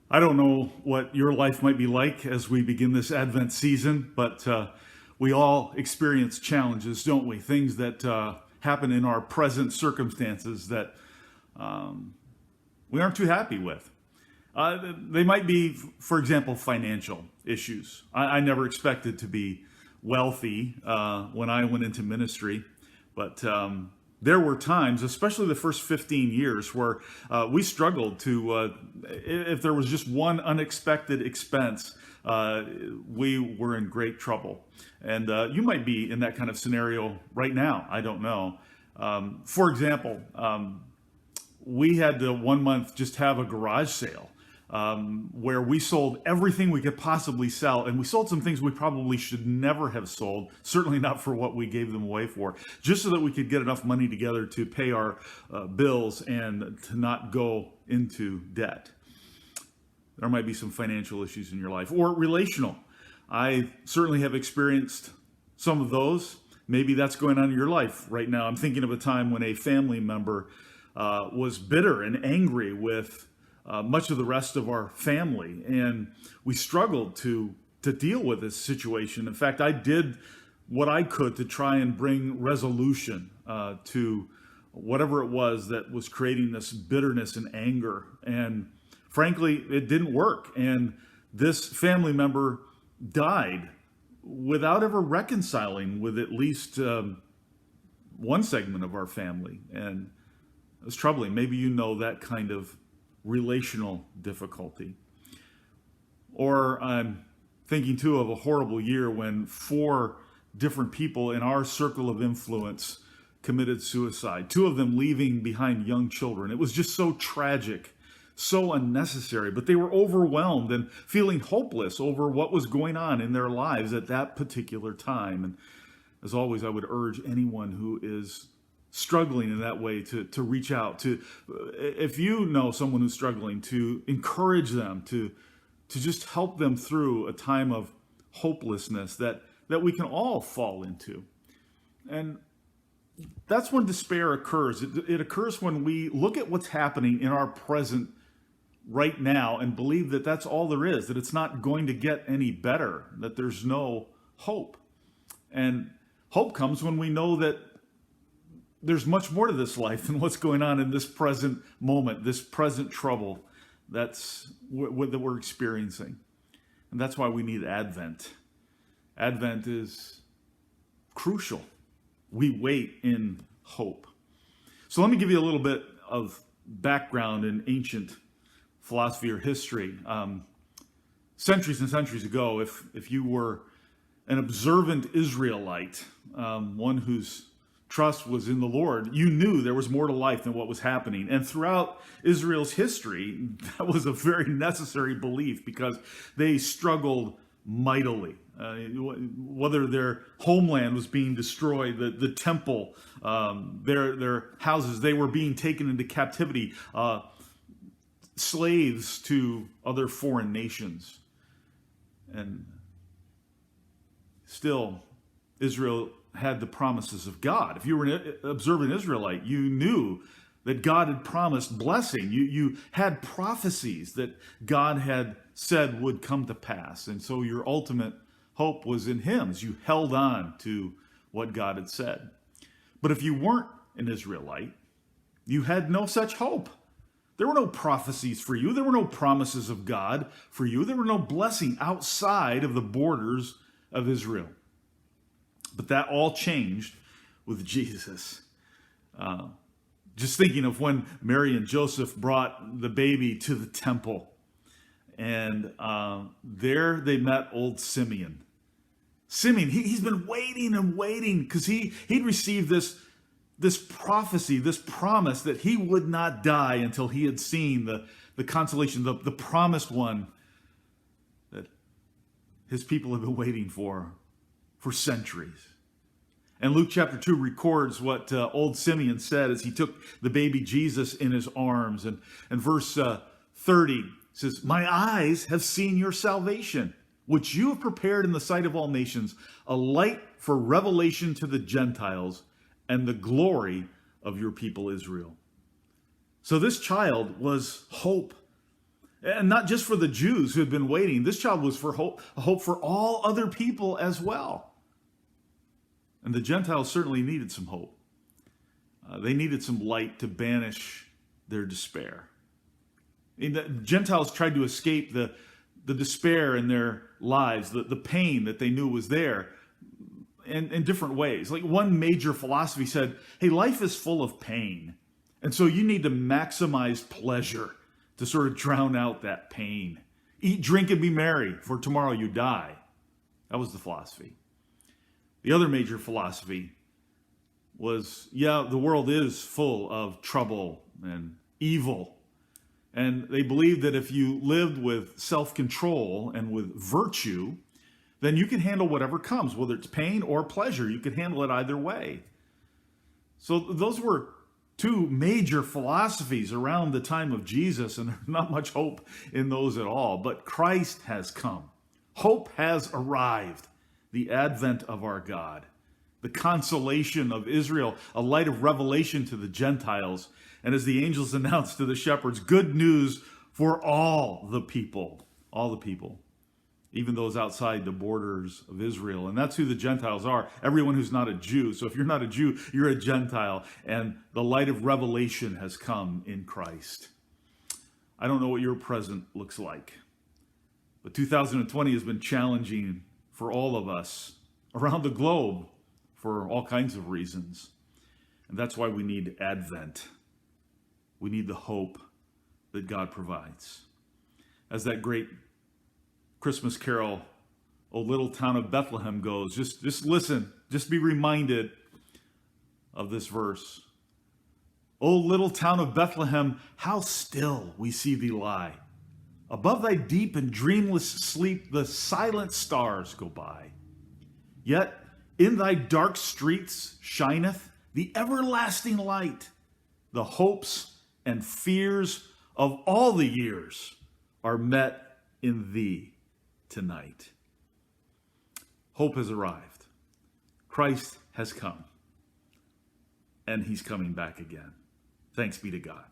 I don't know what your life might be like as we begin this Advent season, but we all experience challenges, don't we? Things that happen in our present circumstances that we aren't too happy with. They might be, for example, financial issues. I never expected to be wealthy when I went into ministry, but there were times, especially the first 15 years, where we struggled to, if there was just one unexpected expense, we were in great trouble. And you might be in that kind of scenario right now. I don't know. For example, we had to 1 month just have a garage sale where we sold everything we could possibly sell. And we sold some things we probably should never have sold, certainly not for what we gave them away for, just so that we could get enough money together to pay our bills and to not go into debt. There might be some financial issues in your life or relational. I certainly have experienced some of those. Maybe that's going on in your life right now. I'm thinking of a time when a family member was bitter and angry with much of the rest of our family, and we struggled to deal with this situation. In fact, I did what I could to try and bring resolution to whatever it was that was creating this bitterness and anger. And frankly, it didn't work. And this family member died without ever reconciling with at least one segment of our family. And it was troubling. Maybe you know that kind of relational difficulty. Or I'm thinking too of a horrible year when 4 different people in our circle of influence committed suicide, 2 of them leaving behind young children. It was just so tragic, so unnecessary, but they were overwhelmed and feeling hopeless over what was going on in their lives at that particular time. And as always, I would urge anyone who is struggling in that way to reach out to, if you know someone who's struggling, to encourage them, to just help them through a time of hopelessness that we can all fall into. And that's when despair occurs. It occurs when we look at what's happening in our present right now and believe that that's all there is, that it's not going to get any better, that there's no hope. And hope comes when we know that there's much more to this life than what's going on in this present moment, this present trouble that we're experiencing. And that's why we need Advent. Advent is crucial. We wait in hope. So let me give you a little bit of background in ancient philosophy or history. Centuries and centuries ago, if you were an observant Israelite, one whose trust was in the Lord, you knew there was more to life than what was happening. And throughout Israel's history, that was a very necessary belief because they struggled mightily. Whether their homeland was being destroyed, the temple, their houses, they were being taken into captivity, slaves to other foreign nations. And still, Israel had the promises of God. If you were an observant Israelite, you knew that God had promised blessing. You had prophecies that God had said would come to pass. And so your ultimate hope was in Him as you held on to what God had said. But if you weren't an Israelite, you had no such hope. There were no prophecies for you. There were no promises of God for you. There were no blessing outside of the borders of Israel. But that all changed with Jesus. Just thinking of when Mary and Joseph brought the baby to the temple. And there they met old Simeon. Simeon, he's been waiting and waiting because he'd received this prophecy, this promise that he would not die until he had seen the consolation, the promised one that his people have been waiting for centuries. And Luke chapter 2 records what old Simeon said as he took the baby Jesus in his arms. And verse 30 says, "My eyes have seen your salvation, which you have prepared in the sight of all nations, a light for revelation to the Gentiles and the glory of your people Israel." So this child was hope. And not just for the Jews who had been waiting. This child was for hope, a hope for all other people as well. And the Gentiles certainly needed some hope. They needed some light to banish their despair. The Gentiles tried to escape the despair in their lives, the pain that they knew was there in different ways. Like one major philosophy said, hey, life is full of pain. And so you need to maximize pleasure to sort of drown out that pain. Eat, drink, and be merry, for tomorrow you die. That was the philosophy. The other major philosophy was, yeah, the world is full of trouble and evil. And they believed that if you lived with self-control and with virtue, then you can handle whatever comes, whether it's pain or pleasure. You can handle it either way. So those were two major philosophies around the time of Jesus, and there's not much hope in those at all. But Christ has come. Hope has arrived. The advent of our God, the consolation of Israel, a light of revelation to the Gentiles, and as the angels announced to the shepherds, good news for all the people, even those outside the borders of Israel. And that's who the Gentiles are, everyone who's not a Jew. So if you're not a Jew, you're a Gentile, and the light of revelation has come in Christ. I don't know what your present looks like, but 2020 has been challenging for all of us around the globe for all kinds of reasons. And that's why we need Advent. We need the hope that God provides. As that great Christmas carol, O Little Town of Bethlehem, goes, just listen, just be reminded of this verse. O little town of Bethlehem, how still we see thee lie. Above thy deep and dreamless sleep, the silent stars go by. Yet in thy dark streets shineth the everlasting light. The hopes and fears of all the years are met in thee tonight. Hope has arrived. Christ has come. And he's coming back again. Thanks be to God.